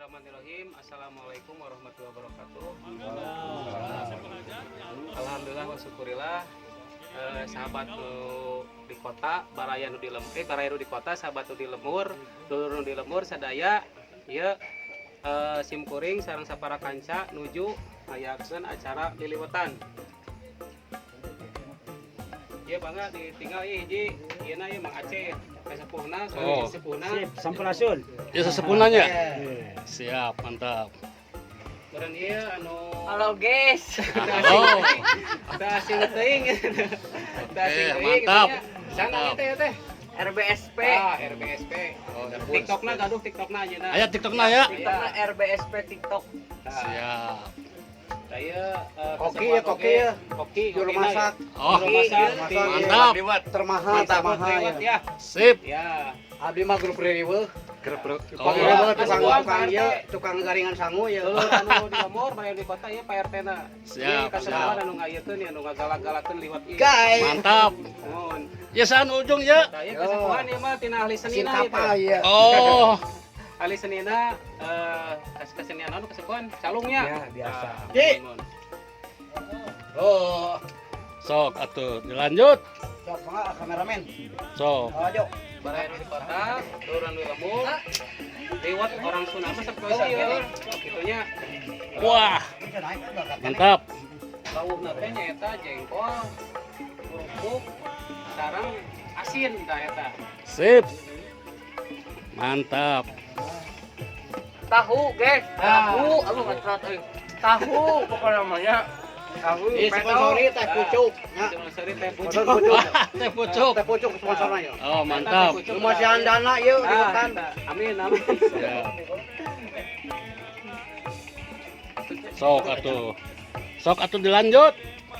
Bismillahirrahmanirrahim. Assalamualaikum warahmatullahi wabarakatuh. Alhamdulillah wa syukurillah. Sahabat di kota, baraya nu di lemur, baraya nu di kota, sahabat nu di lemur, dulur nu di lemur sadaya ieu simkuring sareng sapara kanca nuju ngayakeun acara liliwetan. Ieu bangga ditinggal hiji ieu na ieu Mang Aceh. Sepuhna, sepuhna, sampurasun. Ya sesepuhnanya. Siap, mantap. Kemudian ieu anu halo guys. Tah asing teuing. Mantap. Sana teh. RBSP. RBSP. TikTokna gaduh TikTokna ayeuna. Aya TikTokna ya. TikTokna RBSP TikTok. Siap. Saya Koki ya. Koki Juru masak. Oh, mantap. mantap. Termahal, Ya. Sip. Ya. Abdi mah grup reweuh. Tukang garingan sangu ya. Dulur anu di lemur maya di kota ieu Pak RT na. Siap. Kasepuhan anu ngayekeun anu ngagalak-galakeun liwat ieu. Guys. Mantap. Nuhun. Ya saan ujung ya. Tah ieu kasepuhan ieu mah tina ahli seni na Sintapa ya. Oh. ahli senina kesenian anu kesepuhan calungnya. Ya, biasa. Di. Oh. Sok atuh dilanjut. Sok mangga kameramen. Sok. Ayo. Baraya di kota, duluran di lemur. Lewat orang Sunda mah sapoe ieu. Kitunya Wah, mantap. bauna teh nyaeta jengkol, kerupuk, sareng asin da eta. Sip. Mantap. Tahu guys. Tahu, aduh ngecat euy. Tahu pokoknya namanya. Tahu. Sponsori teh pucuk. Ya. Cuma seri teh pucuk. Teh pucuk. Teh pucuk sponsorna ya. Oh, mantap. Lumasian dana ieu liwetan. Amin, amin. Siap. Sok atuh. Sok atuh dilanjut.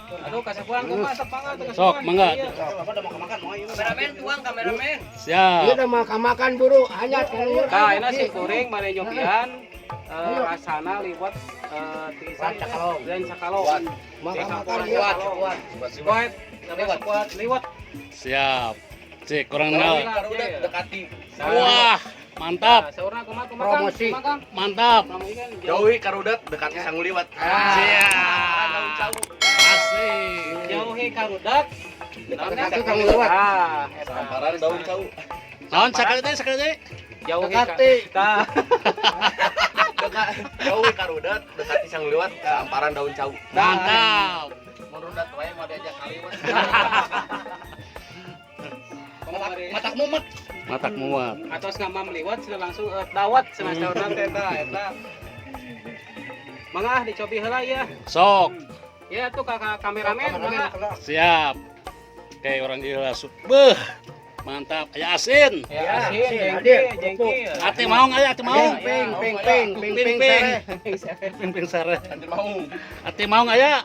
Aduh kasepuhan kumaha sepangga teh. Sok, mangga. Apa udah makan mau ieu. Kameramen tuang kameramen. Siap. Ieu udah makan buru, hanyat kan. Nah, ini si kuring mane nyobian rasana liwat tisan Cakalong. dan cakalong. Makan Kuat liwat. Siap. Cik, kurang kenal. Dekati. Wah, mantap. Saurna kumaha Promosi. Mantap. Jauhi karudat dekati sangu liwat. Siap. Asik. Jauhi karudat Dekati sangu liwat. Samparan daun cau. Naon sakali teh? Jauhi Dekati. Jauhi karudat dekati sangu liwat samparan daun cau. Mantap. Merudat wae mau diajak kaliwat. Matak mumet. Matak muat. Atau ngamam liwat sudah langsung dawat cenah saurna teh eta. Mangga dicobi heula ya. Sok. Ya tuh kakak kameramen mangga. Siap. Oke, orang gila. Beuh. Mantap. Aya asin. Ya, asin, jengki. Ati mau aya, ati mau. Ping Ping sare. Ati mau aya.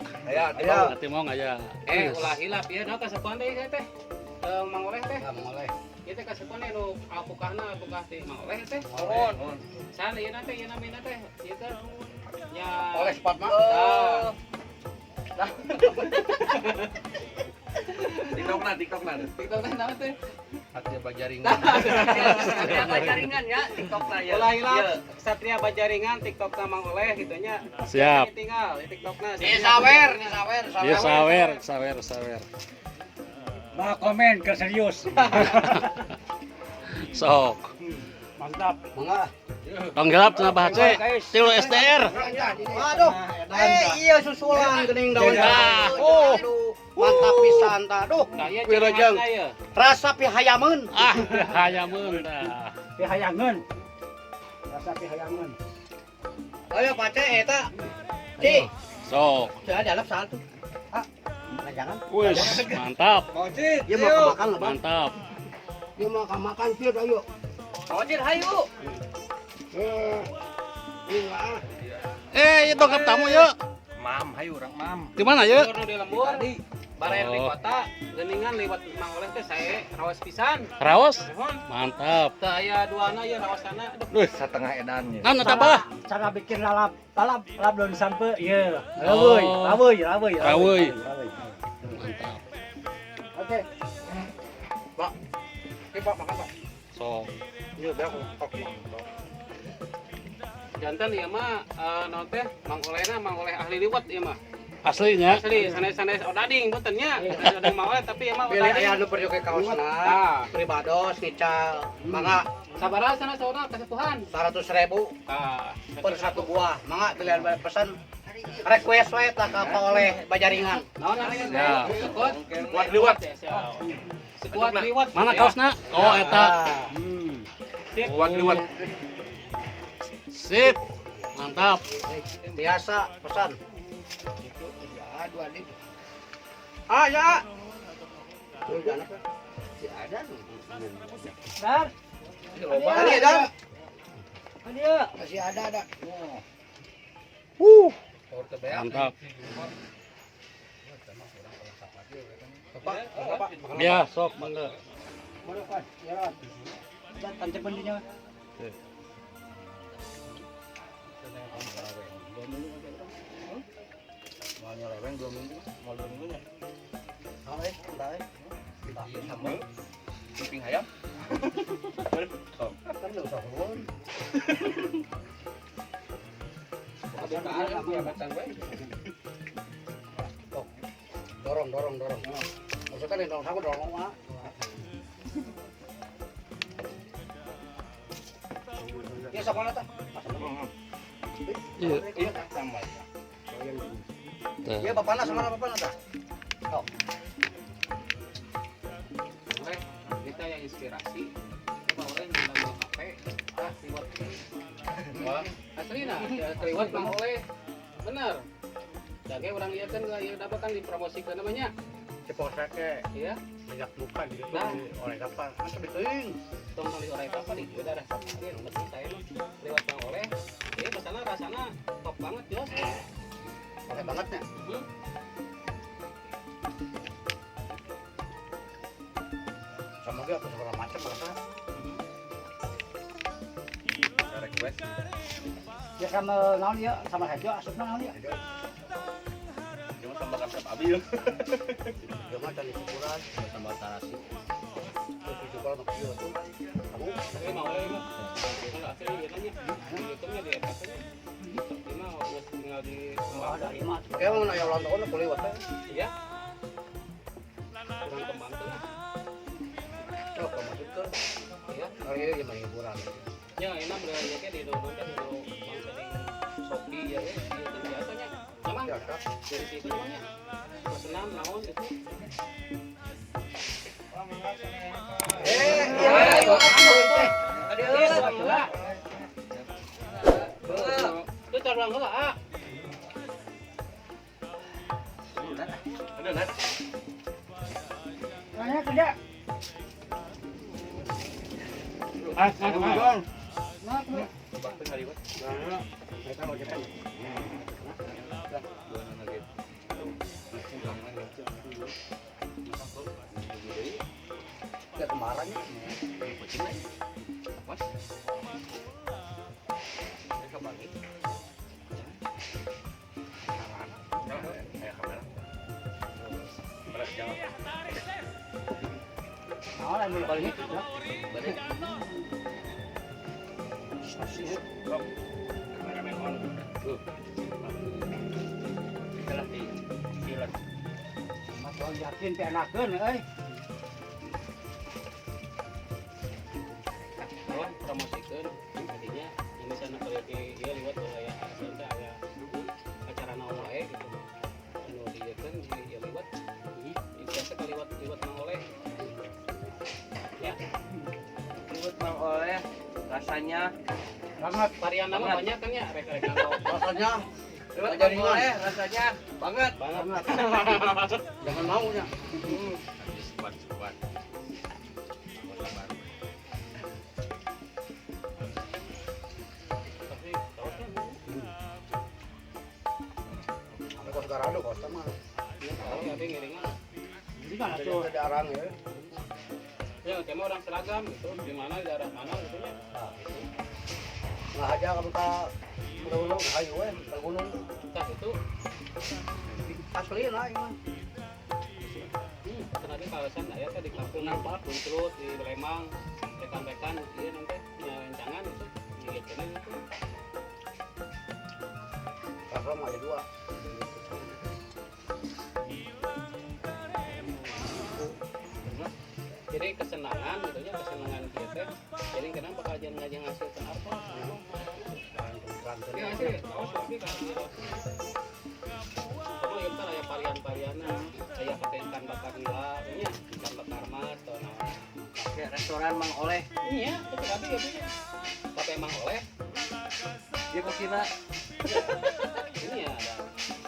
Ati mau aya. Ulah hilap ya da kasepuan deui teh. Mang Oleh teh. Ieu teh kasepuan nu apukahna apukah teh Mang Oleh teh. Nuhun. San ieu teh ieu namina teh. Ieu teh nya Oleh spot mah. TikTokna naon teh? Hati bajaringan. Satria Bajaringan ya TikTok ya. Ulah hilap Satria Bajaringan TikTokna Mang Oleh gitunya. Siap. Tinggal di TikTokna. Iya sawer. Bah komen ke serius. Sok. Mantap. Mangga. Tong gelap cenah bahace. Tilu SDR. Waduh. Iya susulan geuning daun. Oh. Mantap pisan tah. Duh. Wilujeng. Rasa pihayameun. Ah, hayameun tah. Pihayangeun. Rasa pihayangeun. Ayo pace eta. Ci. Sok. Sudah dialap satu. Ah. Jangan. Wih, mantap. Dia mau makan loh, Bang. Mantap. Dia mau makan sih, ayo. Ojir hayu. Itu dongkap tamu yuk. Mam, hayu urang mam. Di mana yuk? Turun di lembur. Baraya di kota, geuningan liwat Mang Oleh teh sae raos pisan. Raos? Nuhun. Mantap. Teu aya duana ye raosana. Duh, Setengah edannya. naon eta bah? Cara bikin lalap daun sampe ieu. Oh. Raweuy. Raweuy. Mantap. Oke. Pak. Oke, Pak, makan, Pak. Sok. Iya, dah. jantan ieu mah naon teh Mang Olehna Mang Oleh ahli liwat ieu mah. Aslinya. Asli sanes-sanes odading beuten nya. Odading Mang Oleh tapi ieu mah Pilih aya odading. anu perjoke kaosna. Tah. Pribados ngical. Mangga Sabaraha sana sauna kasepuhan. 100.000 Tah. per satu buah. Mangga pilihan pesan request we tah ka oleh Bajaringan. Naon namanya? Ya. Sekuat liwat. Sekuat liwat. Mana kaosna? Oh eta. Sekuat liwat. Sip. Mantap. Biasa pesan. Ah ya. Si ada. Dar. Tadi ada. Dia. Masih ada. Mantap. Bapak. Ya, sok mangga. Tancepan dia. Mau nyeleweng 2 minggu. Mau 2 minggu nya. Oh, entar. Tak sambal. Kuping ayam. Kan lu sahur. Dorong. Maksudnya dorong sama dorong mah. Ya sama nata. Iya. Iya sama. Tah. Iya bapana sama bapana nata. Oh. Oleh kita yang inspirasi. Coba oleh ngendang HP. Liwat. Wah, aslina liwat Mang Oleh. Bener. Jage urang ieu kan ieu dapat kan dipromosikeun namanya. Cepot ke Iya. banyak muka di situ Nah. oleh kapal. Masa betuing. Tong di orek apa di daerah Sapari yang penting saya mah lewat Mang Oleh. Ieu kesana rasana top banget jos. Oleh banget nya. Sama ge apa segala macam rasa. Request. Ya sama naon dia sama saja asupna naon dia. Cuma sambal kasep abi ya. Ya mah tadi syukuran sambal tarasi. Terus syukuran untuk dia tuh. Kamu Tapi Mang Oleh mah enggak asli ieu nya. YouTube-nya di eta-nya. Ini mah geus tinggal di Oh, dari mah. kayak mau nanya ulang tahun aku lewat ya. Iya. Kurang kembang tuh. Oh, kamu juga. Iya. Kali ini mah hiburan. Ya, enak berarti kayak di download kan di Shopee ya, itu biasanya. Memang Ya, Kak. dari situ namanya. Senam naon itu. Ayo. Itu terbang heula, ah. Nanya kerja. Ya kemarin Naon anu balik itu. Mas yakin teh enakeun euy. Kawan promosikeun jadinya ini sana periode ieu liwat wilayah Sunda aya acara naon wae gitu. Anu diekeun ieu liwat. Biasa kali liwat Mang Oleh. Ya, Liwat Mang Oleh rasanya Banget. varian nama banyak kan ya, rek-rek kalau rasanya Liwat Mang Jaringan. Oleh rasanya banget. banget. jangan mau nya. Tapi kaosnya Apa kos garado kos mah. ini tahu tapi ngiringan. Di mana Ada tuh? arang ya. Ya, kayak orang seragam gitu, di mana di daerah mana gitu ya. Nah aja kamu tak ulang ayo we ke gunung. Entah itu Asli lah ini. Tadi kawasan aya teh di kampung Bunclut di Lembang, rekan-rekan ieu nanti nya rencangan itu ngikeun itu. Asram ada 2. Jadi kesenangan gitu nya, kesenangan kita. Jadi kenapa kajian ngasilkan apa? Ya sih, tapi kan kalau yang kan aya varian-varianna, aya pakai ikan bakar nila, nya ikan bakar mas atau naon. Kayak restoran Mang Oleh. Iya, itu tadi ya punya. Tapi emang oleh. Dia kesina. Ini ya ada.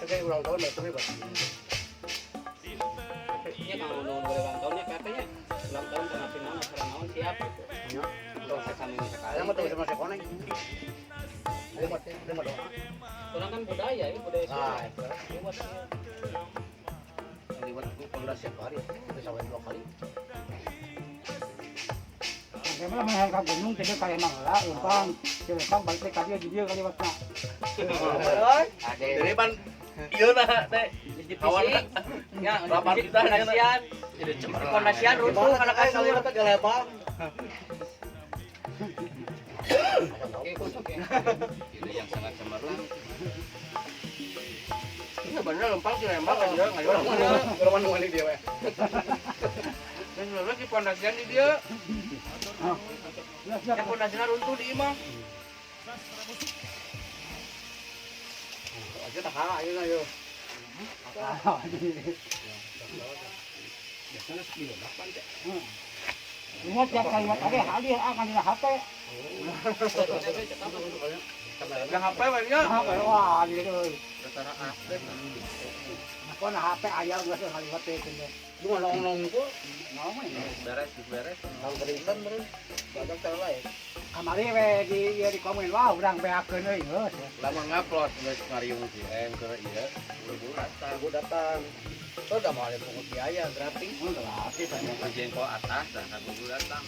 Sebagai ulang tahun ya tuh Bang. Iya kalau ulang tahunnya katanya ulang tahun karena final karena naon siap gitu. Ya. Untuk saya ini sekali. Saya mah tuh sama si Koneng. Dia mah doa. Orang kan budaya ya, budaya Ah, Sunda. Lewat ya. liwat itu pernah setiap hari, bisa sampai 2 kali. Saya malah main ke gunung jadi kayak mangla, umpang, jelekang balik ke dia jadi kali waktu. Ada. Jadi pan iya nah teh kawan Ya, Lapan kita, pondasian. jadi cemerlang. Pondasian runtuh karena kasur. Kita gelebang. Oke, oke. Itu yang sangat cemerlang. Iya bener lempang di Lembang kan dia enggak Orang mana dia we. Dan lulus di pondasian di dia. Ya siap. Yang pondasian runtuh di imah. Aja tak kalah aja lah yo. Ingat tiap kali ada hadir akan di HP. Yang HP banyak. HP wah gitu. Secara update. Kau na HP ayah gua sih kali HP ini. Lu nong-nong tuh Mau ini. beres. Tahun keritan bener. Banyak salah ya. Kamari we di komen wah urang beakeun euy geus. Lama ngupload geus ngariung DM ke ieu. Gua datang. Tuh udah mau ada pungut biaya gratis. Gratis aja. Jengkol atas dan kan gua datang.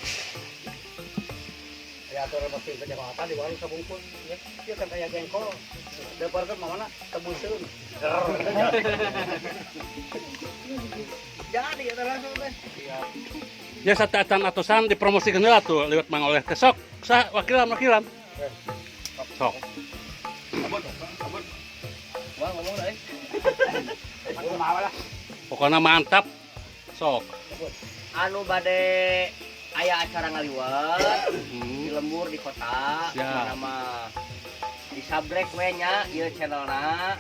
Ya aturan mesti ke Jakarta di warung sabungkul ya. Dia kan kayak jengkol. Dapur kan mana tebuseun. Jadi ya langsung deh. Ya satatan atusan dipromosikan heula tuh lewat Mang Oleh teh sok sa wakilan. Sok. Wah ngomong deh. Aku mau lah. Pokoknya mantap. Sok. Anu bade aya acara ngaliwat di Hmm. lembur di kota. Siap. Nama di Sabrek we nya ieu channelna.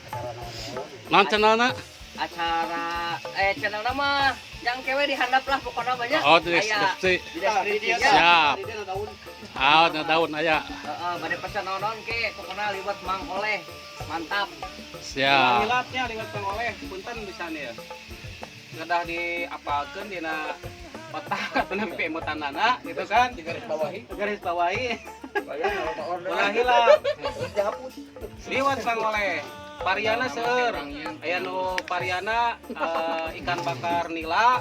Naon channelna? Acara channel nama yang kewe dihandap lah pokoknya banyak. Oh, di Aya deskripsi. di deskripsinya. Siap. Ah, daun aya. Heeh, bade pesan naon ke pokoknya liwat Mang Oleh. Mantap. Siap. Ngilatnya liwat pengoleh, punten bisa nih ya. Ngedah diapalkeun dina otak atau nempe emutanana gitu kan. Di garis bawahi. Garis bawahi. Bayar kalau order. Ulah hilang. Terus dihapus. Liwat pengoleh. Variana seur. Aya nu variana ikan bakar nila,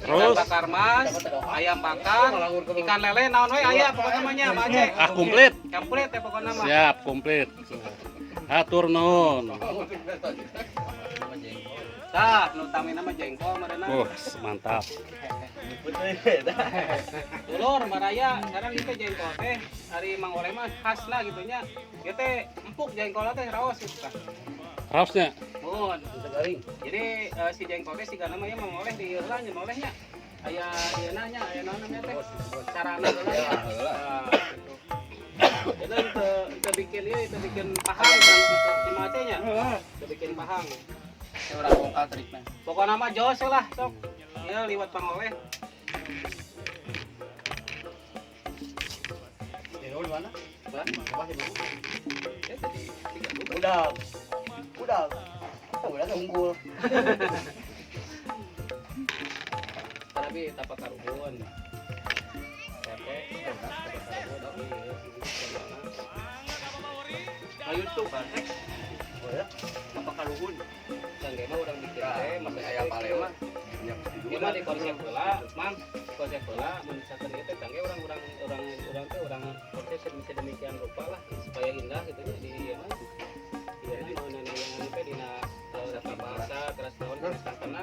ikan Terus? bakar mas, ayam bakar, ikan lele naon we aya pokoknya namanya Pak Aceh. Ah, komplit. Komplit ya pokoknya mah. Siap, komplit. Atur nuhun. Tah, nu tamina mah jengkol marena. Mantap. Dulur maraya sekarang itu jengkol teh hari Mang Oleh mah khas lah gitu nya. Ieu teh empuk jengkol teh raos gitu tah. Raosnya Mun. Garing. Jadi si jengkol teh siga namanya Mang Oleh di heula nya Mang Olehnya. Aya ieu nya aya naon namanya teh? Carana heula nya. Itu itu bikin ieu itu bikin pahang kan di macenya. Itu bikin pahang. Orang bongkar triknya. Pokoknya mah jos lah sok. Ieu liwat Mang Oleh. Di mana? Bah, Apa sih? ya tadi 3 Udah. Udah unggul. tapi tapak karuhun. YouTube kan, Oh ya. apa karuhun? Sangge mah urang bikin teh, masa Ayam palema. Ini mah di konsep heula, Mang. Konsep heula mun misalkan ieu teh tangge urang teh urang konsep bisa demikian rupa lah supaya indah gitu nya di ieu mah. Iya, di mana yang teh dina data bahasa terus naon karena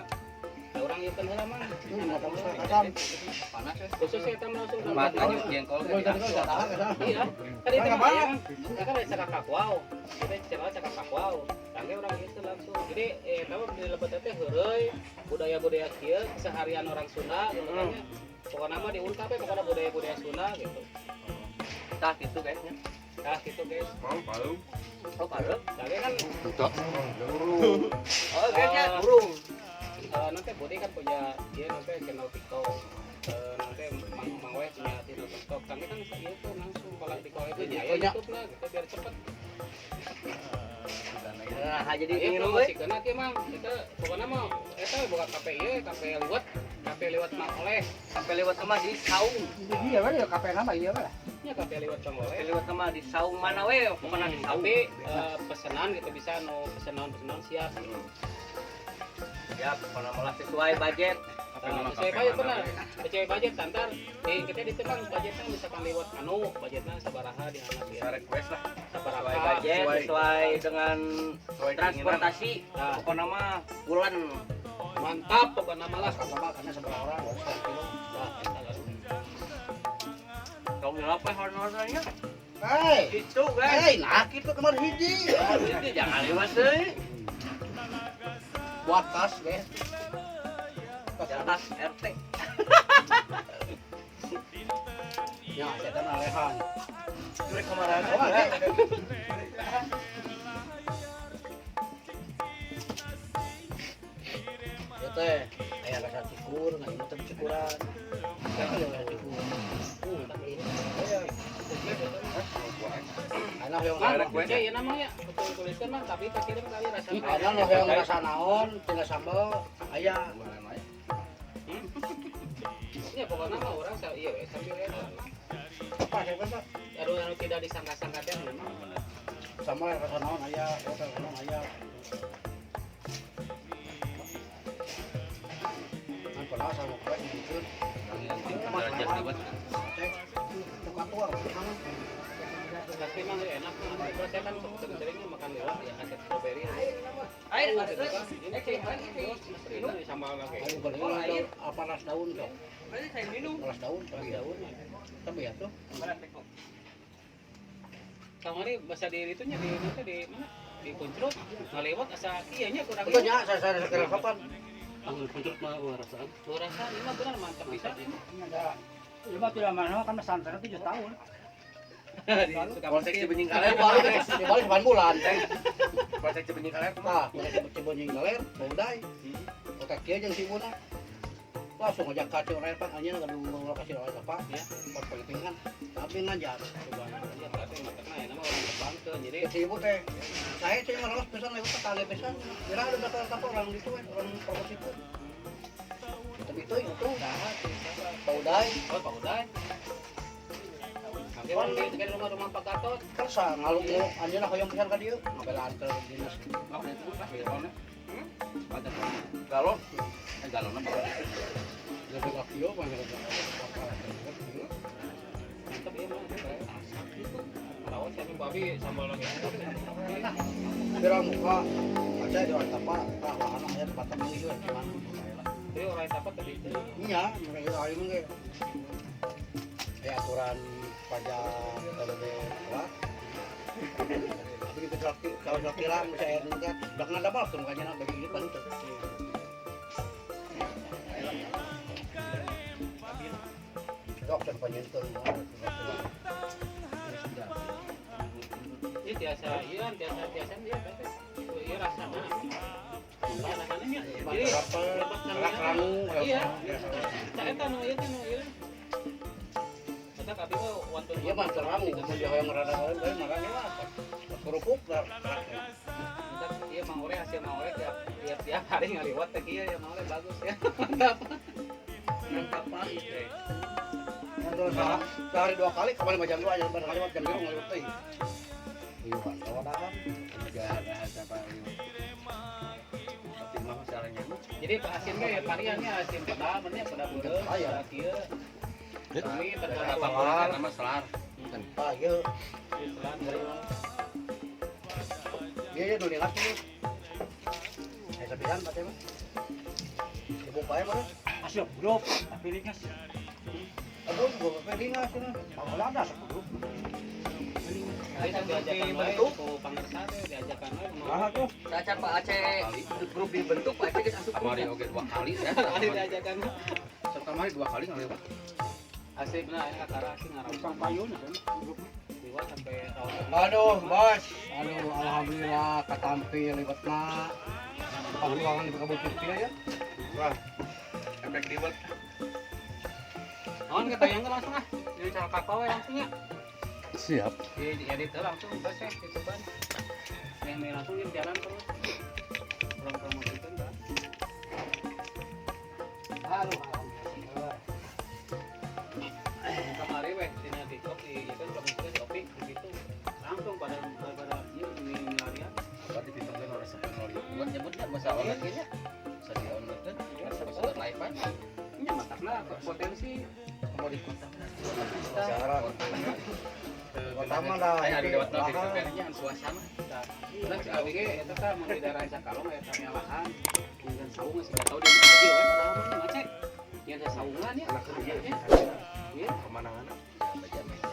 urang ieu diieukeun heula mah. Mata kasam. Panas ya. Khusus eta mah langsung Mat lanjut jengkol Gua tadi kan tahan ka. Iya. Kan itu mah ya. Kan ada cakap kakwau. Kita cerita cakap kakwau. Tangge orang itu langsung. Jadi tahu di lebet teh heureuy budaya-budaya kieu keseharian orang Sunda gitu kan ya. Pokoknya mah diungkap ya pokoknya budaya-budaya Sunda gitu. Tah gitu kayaknya. Nah gitu guys. Oh, pareu. Tangge kan Oh, kayaknya burung. nanti Budi kan punya dia nanti channel TikTok. Nanti Mang Weh punya channel TikTok. Tangge kan iya tuh langsung kalau TikTok itu ya YouTube-nya gitu biar cepet. Nah, jadi Iya, ingin promosi karena dia mah kita pokoknya mah eta bukan KPI, KPI lewat Mang Oleh. sampai lewat sama di saung. Iya kan ya kafe nama iya kan. Ya KPI lewat Mang Oleh. Sampai lewat sama di saung mana we? Pokoknya di saung. Tapi pesanan gitu bisa pesanan siap. Ya, pokoknya malah sesuai budget. Sesuai budget benar. Sesuai budget antar kita ditebang budgetnya misalkan lewat budgetnya sabaraha di anak ya. Request lah. Sesuai Sabaraha budget, sesuai dengan transportasi. Nah, Pokoknya mah bulan. mantap pokoknya malah Sama karena sebelah orang harus 1 kilo. nah, eta lah. Kalau berapa honornya? Hei, Itu guys. nah gitu kemarin hiji. Jadi jangan lewat deh. Buat tas deh. Atas RT. Ya, saya kan alehan. Curi kemarin. Oh, ada. Ya teh, aya rasa cukur, nggak ini teh cukuran. Ya kan ya cukur. Anak yang Ya, ya namanya betul tuliskan mah tapi pakirim kali rasanya. anak yang rasa naon, tina sambal, aya. Ya pokoknya mah orang iya sambil eta. Apa saya kan Anu tidak disangka-sangka teh memang. sama rasa naon aya, rasa naon aya. Kan pernah sama gue gitu. Cek, tukang tuang, mana? Tapi emang enak mah. Saya kan sering makan lewat ya aset strawberry. Air, Ini sambal lagi. Ayo balik apa ras daun tuh? saya minum. Ras daun, ras daun. Tapi ya tuh. Kamari bahasa diri itu nya di mana di Kuncrut ngalewat asa kieunya kurang. Itu nya saya kira kapan? Angin puncak mah warasaan. Rasa ini mah benar mantap bisa. Ada. Cuma tidak mana kan pesantren 7 tahun. Polsek Cibenying Di Kaler. balik 9 bulan. Polsek Cibenying Kaler. Nah, mulai Cibenying galer, baudai. Otak kieu jeung si Buna. Langsung ngajak ka orang pan anjeun ngadu lokasi oleh apa ya. Pas pentingan tapi ngajar. Ya berarti mantapna ya nama orang Kebangkeun. Jadi Si ibu teh saya sih ngeros pesan lewat kali pesan. Kira ada berapa orang itu orang promosi itu. Tapi itu baudai. oh Pak Uday. Oke, orang di rumah Pak Gatot. Kersa ngalung lu anjeun hoyong pisan ka dieu. Ngabelaan ke dinas. Galon. Galon apa? Lebih ka kieu mah Mantap ya mah. Rawat saya babi sambal lagi. Kira muka baca di orang apa lahan aya tempat temu ieu cuman. Jadi orang dapat tadi itu. Iya, mereka ayo mah ya aturan pajak TBB apa? Tapi kita kalau tilang saya lihat belakang ada apa tuh makanya bagi ini kan itu. Dok dan penyentuh. Ini biasa iya biasa dia tapi iya rasanya. Iya rasanya. Jadi Kerak rangu. iya. Saya tahu iya. Kita kabeh mah waktu Iya mah rangu, mau dia yang rada lain marahnya apa? Kerupuk lah. iya Mang Ore hasil Mang Ore tiap hari ngaliwat teh kieu ya Mang Ore bagus ya. Mantap. Mantap banget teh. Terus sehari 2 kali kemarin jam 2 aja bareng kali jam 2 ngaliwat teh. Iya, kalau dah kan Ada apa? Tapi mah caranya. Jadi hasilnya ya variannya hasil pada beureuh pada kieu. Kami terdapat Nama selar. tanpa ieu. Islam dari Iya dulu ingat tuh. Saya sabihan pateh mah. Ibu aja mana? Asap grup, tapi ini kan Aduh, gua kepelingan sih. kalau ada asap grup. Ayo diajakan wae ku pangersan diajakan wae Nah tuh, Sacan Pak Aceh grup dibentuk Pak Aceh geus asup. kamari oge 2 kali ya. Kali diajakan. Kamari 2 kali ngalih. Asli bener aya kakara asli ngarang Tukang payun kan grup. liwat sampai tahun Aduh, Bos. Aduh, alhamdulillah katampi liwat mah. Pangkulangan di Kabupatен Pia ya. Wah. Efek liwat. naon ketayangkeun langsung ah di cara kakao langsung ya Siap. di edit langsung bos gitu kan yang langsung di jalan terus orang promosikan kan Aduh, alhamdulillah. kemarin weh dina TikTok di kan promosikan topik begitu langsung pada ini larian Berarti ditungguin orang sepenuhnya. Buat nyebutnya bahasa online nya. Bisa di online kan. Bisa live aja. ini matakna potensi Mau di kota. Syarat. Kota mah lah. Aya di lewat Lahan. notifikasinya suasana. udah si abg eta teh mun di daerah Cakalong aya tanya lahan dan saung masih enggak tahu dia video kan padahal mah macet ya ada saungan ya Anak kerja ya ya kemanangan. Baca meja.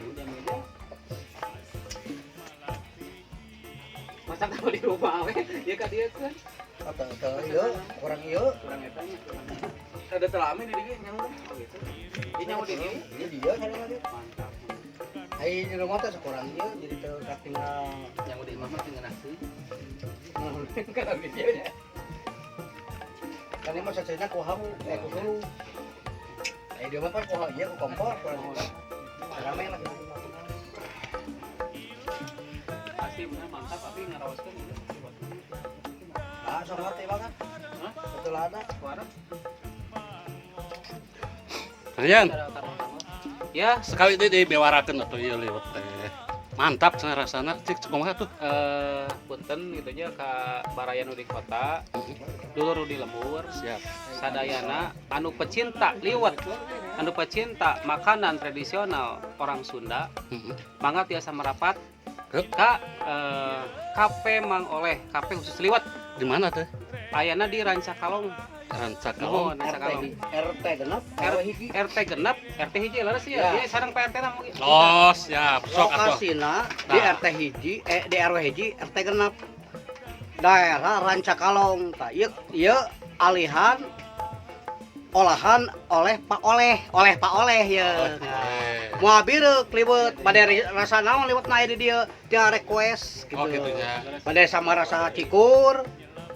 udah meja masa kalau di rumah we ya ka dia kan Atau ieu, orang ieu. kurang etanya kurang Ada telami di dieu nyang. oh gitu ini nyawa di sini Ini dia sana lagi. mantap Ai di rumah teh sakurang ieu jadi teu katinggal. Yang udah imam mah tinggal nasi. Kan di dia nya. Kan ini mah sacena ku hamu, ku hulu. Ai dia mah kan ku ieu ku kompor. Rame lah. pasti benar mantap tapi ngarawaskeun itu Ah, sama teh banget. Hah? Betul ada. suara Kalian ya sekali deh dibewarakeun atuh ieu liwat teh. Mantap cenah rasana. Cik kumaha tuh? punten gitu nya ka Barayanu di kota dulur di lembur Siap. sadayana anu pecinta liwet anu pecinta makanan tradisional orang Sunda Heeh. mangga tiasa merapat Ke? ka kafe Mang Oleh kafe khusus liwet Di mana teh? ayana di Rancakalong Rancakalong. Rancakalong RT genep, RW hiji. RT genep RT hiji laras ya Ya. dia sareng PRT na mungkin Oh, siap. Sok atuh. Lokasina di Nah. RT hiji, di RW hiji, RT genep. Daerah Rancakalong. Tah ieu alihan olahan oleh Pak Oleh ya. Moal bireuk liwet bade rasa naon liwet na di dieu dia request gitu. Oh, gitu ya. Bade sama rasa cikur,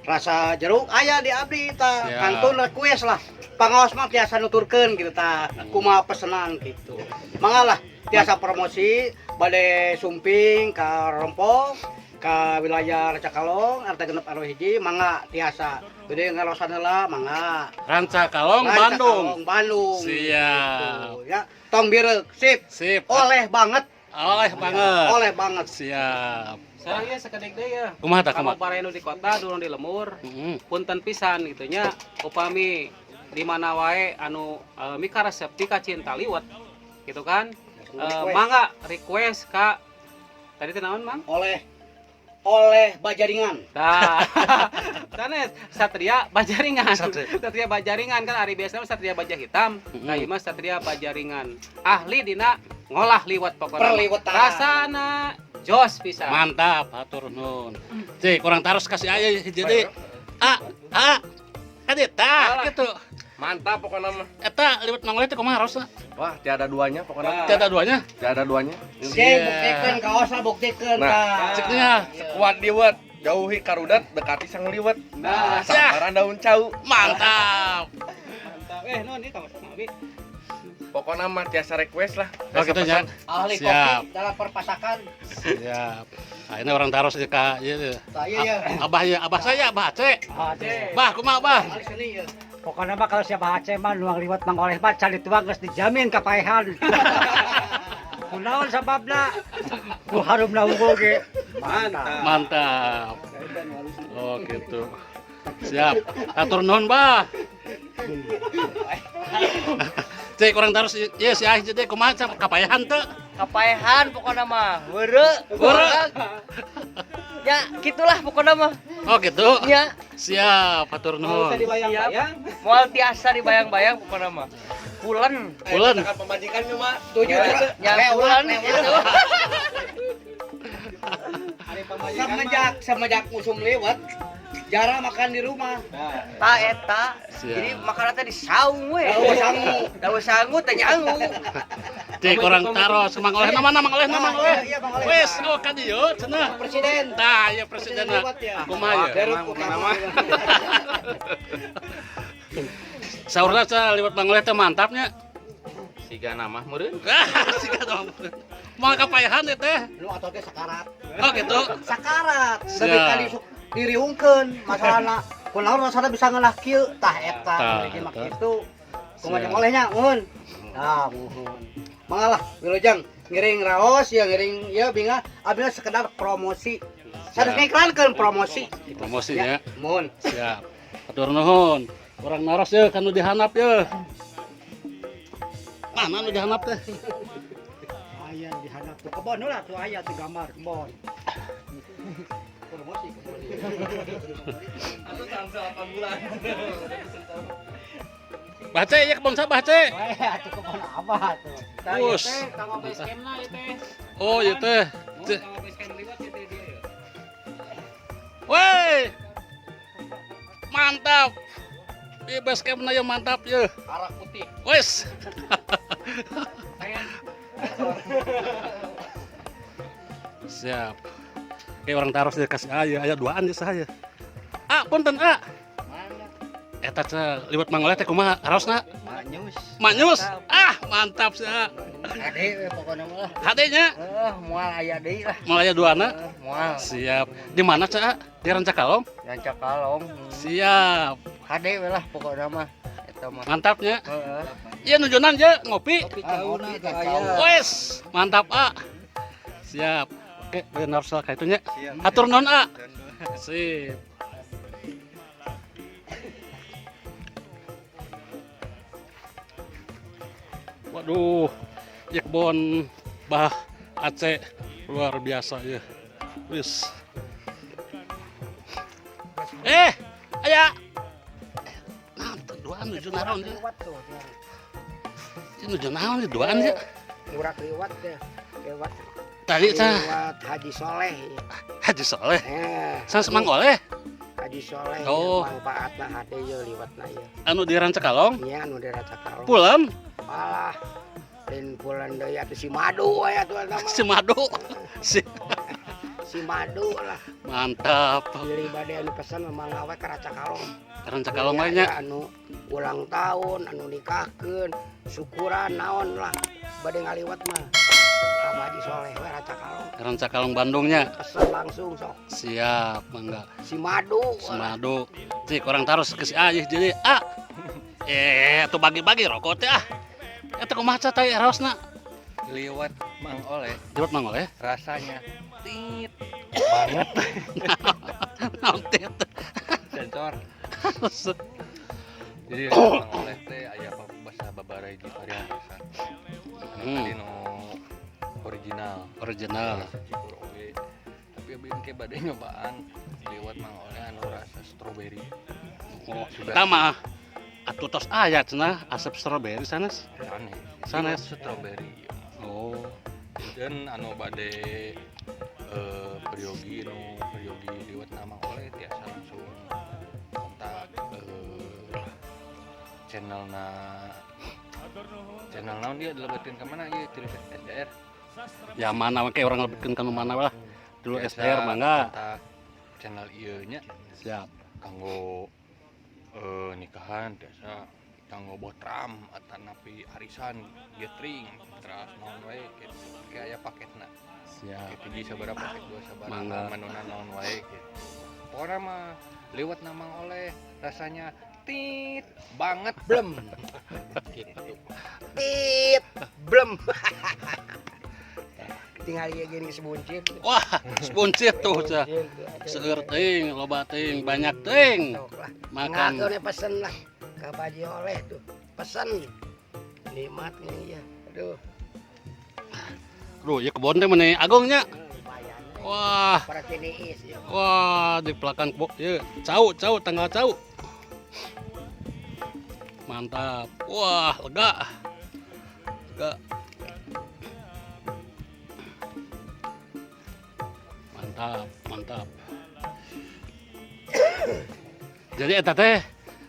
rasa jeruk aya di abdi tah. Ya. Kantun request lah. Pangaos mah tiasa nuturkeun gitu tah. Kumaha pesenan gitu. Mangga lah tiasa promosi bade sumping ka Rompok ka wilayah Rancakalong RT genep RW hiji mangga tiasa. Gede ngarosan heula mangga. Rancakalong, Bandung. Bandung. Siap. Gitu, ya, tong bireuk, sip. Sip. Oleh banget. Oleh banget. Oleh banget. Siap. sareng ya sakedek deui ya Kumaha tah kamu kumaha? Barayanu di kota dulu di lembur Heeh. punten pisan gitu nya upami di mana wae anu mika resep ti ka cinta liwet gitu kan mangga request ka tadi teh naon Mang Oleh Bajaringan. dah sanes Satria Bajaringan Satria. Satria Bajaringan kan hari biasa Satria Baja Hitam nah ieu mah Satria Bajaringan ahli dina ngolah liwet pokokna Perliwetan. rasana jos pisan Mantap, hatur nuhun. Cik, kurang taros kasih aya hiji deui. Kadita gitu. Mantap pokoknya mah. Eta liwat Mang Oleh teh kumaha rosna? Wah, tiada duanya pokoknya. Tiada duanya. Tiada duanya. Sing buktikeun kaos lah buktikeun Nah, tah. Ciknya Kuat liwet, jauhi karudat, dekati sang liwet. Nah, Sabaran daun cau. mantap. mantap non ieu kamu sama Abi Pokoknya mah tiasa request lah. Oh gitu nya. Ahli Siap. kopi dalam perpasakan. Siap. Nah, ini orang taros ieu ka ieu. Tah ieu ya. Abah saya, Abah Aceh. Aceh Bah, kumaha Bah? Ahli seni ya. Pokoknya mah kalau siapa Aceh mah nuang liwat Mang Oleh mah cari tuang geus dijamin kapaehan. Kunaon sababna? Ku harum unggul ge. Mantap. Oh gitu. Siap. Atur nuhun, Bah. Cek orang taros ieu si Ahij teh kumaha kapaehan teu? Kapaehan pokoknya mah. Heureuh. Heureuh. Ya, gitulah pokoknya mah. Oh gitu. Nya, Siap, atur nuhun. dibayang-bayang. moal tiasa dibayang-bayang pokoknya mah. Pulen. Pulen. Pemajikan mah. Tujuh Ya pulen gitu. semenjak musim lewat jarang makan di rumah. Ta eta. Siap. Jadi makanan teh di saung we. Daun sangu. Daun sangu teh nyangu. Cik orang taros mang oleh nama mang oleh. Iya, Mang Oleh. Wes, oh kan ieu cenah. Presiden. Tah, ya presiden lewat ya. kumaha ya? Garut utama. Saurna ca liwat mang oleh teh mantapnya. Siga nama meureun. Siga dong. Moal kapayahan teh teh. Lu atuh teh sakarat. Oh gitu. Sakarat. Siap. Tapi tadi diriungkeun masalahna. Kunaon rasana bisa ngelah kieu tah eta Tah, meureun mah eta. kitu. Kumaha Siap. olehnya mun. Nah, muhun. Mangalah wilujeng ngiring raos ya ngiring ya binga abina sekedar promosi. Sanes ngiklankeun promosi. Promosinya. Mun. Siap. Atur nuhun. Orang naros ya kan nu dihanap ya. Mana nu dihanap teh? Aya di handap tuh kebon lah tuh aya tuh gambar kebon. Promosi. Atuh tangsa 8 bulan. Bace ya kebon sabah ce. Aya tuh kebon abah tuh. Us. Kanggo base camp na ieu teh. Oh ieu teh. Ce- Kanggo base camp liwat ieu teh dia. Woi. Mantap. Di base camp na ya mantap ya. Arak putih. Wes. Siap. Kayak orang taros dia kasih aya duaan ya saya. Punten eta teh liwat mang oleh teh kumaha arosna? Manyus. Manyus. Mantap sia. Ade we pokona mah. Hadenya Moal aya deui lah. mulai duana. Moal Siap. Di mana cak? Di Rancakalong. yang cakalong. Siap. Hade we lah pokoknya mah. Eta mah. Mantapnya. Heeh. Iya nujunan je ngopi. Ngopi teh Wes, mantap Siap. Oke, benar soal kayak itunya. Atur non Sip. Waduh, ya kebon bah Aceh luar biasa ya. Wis. Aya. Nah, duaan nuju naon dia. Liwat tuh. Ini nuju naon dia duaan dia. Urak liwat teh. Liwat. Tadi tah Liwat Haji Soleh. Haji Soleh. Eh, Mang oleh Haji Soleh. Oh. Manfaatna hade ye liwatna ye. anu di Rancakalong. Nya anu diraca kalong. Pulen Alah. Lain pulan deui atuh si Madu aya tuh nama. si Madu. Si Madu lah. Mantap. Pilih bade anu pesan memang awe ka Raca Kalong. Rancakalong Ya, banyak. ya, anu ulang tahun, anu nikahkeun, syukuran naon lah. Bade ngaliwat mah. Ka Haji Soleh we Raca Kalong. Rancakalong Bandungnya. Pesan langsung sok. Siap, mangga. Si Madu. Si Madu. Cik orang taruh ke si Ayah jadi tuh bagi-bagi rokok teh Eta kumaha ca teh raosna? Liwat Mang Oleh Liwat mang oleh. rasanya tit Naon teh? sensor. Jadi Mang Oleh teh aya bahasa babarai di varian desa. Tadi no original. Original. Cikur oge. Tapi abin ke bade nyobaan liwat Mang Oleh anu rasa strawberry. Oh, tama atuh tos aya cenah asap strawberry sanes. Aneh. Sanes. Strawberry. Oh, Dan anu bade peryogi liwat nama Oleh tiasa langsung kontak channel naon dia dilebetkeun ka mana ieu ti SDR. ya mana we kayak orang lebetkeun ka mana lah. Dulu Biasa SDR mangga. kontak channel ieu nya Siap. kanggo nikahan biasa kanggo botram atau napi arisan gathering terus naon wae gitu kayak aya paketna Siap. gitu di sabaraha paket dua sabaraha Mangga. manuna naon wae gitu pokoknya mah lewat nama Oleh rasanya tit banget Blem. gitu. Tit. Blem. Tinggal ieu gini sebuncit. Wah, spuncit tuh ca. Seueur teuing, loba teuing, banyak teuing. Makan. Makan pesen lah. Ka Haji Oleh tuh. Pesen. Nikmat nih ya. Aduh. Aduh, ya kebon teh meuni agungnya. Lumayan. Wah, para ciniis ya. wah di belakang ya, cau tanggal cau. Mantap. Wah, lega. Lega. Mantap. Jadi eta teh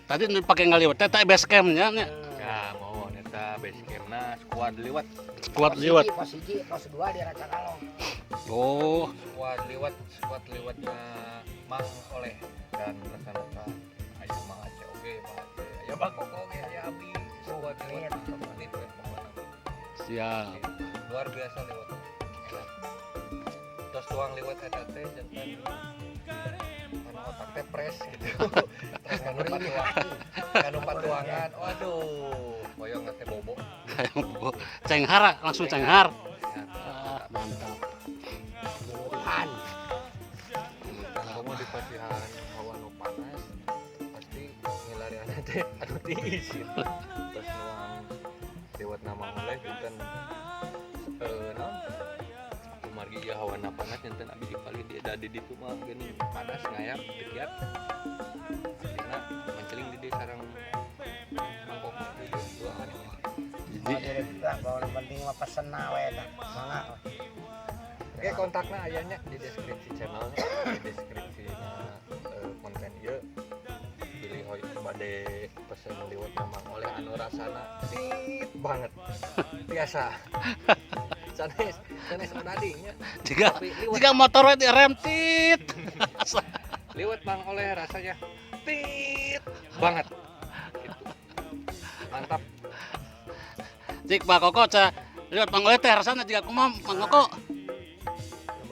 tadi nu pake ngaliwat teh base camp-nya nya. Ya mau neta base campna squad liwat. Kuat liwat. Pos 1, pos 2 di Raca Kalong. Oh, Squad liwatnya Mang Oleh dan rekan-rekan aya Mang Aceh oge, Mang Aceh. Aya Bang Koko oge, aya Abi. Squad liwat ini tuh siap. luar biasa liwat. Terus tuang liwat eta teh jantan anu otak teh pres gitu. Terus kanu patuangan. Waduh, boyong teh bobo. Cenghar langsung cenghar. Ah, mantap. Tuhan. Kamu di pasihan hawa nu panas pasti ngilarian teh anu tiis gitu. Terus nuang lewat nama oleh jantan naon kumargi ya hawa na panas jantan abi dipali di ada di ditu mah geuning panas ngayap dekiat. Dina menceling di sarang mangkok di dua hari. Oh, direktur bahwa yang penting mah pesen we tah. Mangga. Oke, kontaknya ayahnya di deskripsi channelnya, di deskripsi konten ieu. Pilih hoy bade pesen liwat Mang Oleh anu rasana tit banget. Biasa. Sanes udadingnya. Jika motor we direm tit. Liwat Mang Oleh rasanya tit banget. Gitu. Mantap. Cik Pak Koko ca liwat Mang Oleh teh rasana jiga kumaha Mang Koko?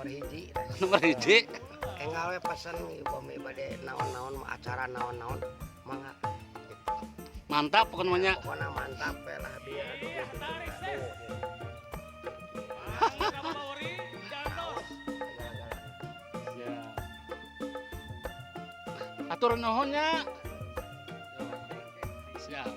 Nomor 1. Nomor 1. Enggal we pesen upami bade naon-naon acara naon-naon mangga. Mantap pokoknya namanya. Pokona mantap we lah biar aduh Atur nuhunnya. Siap.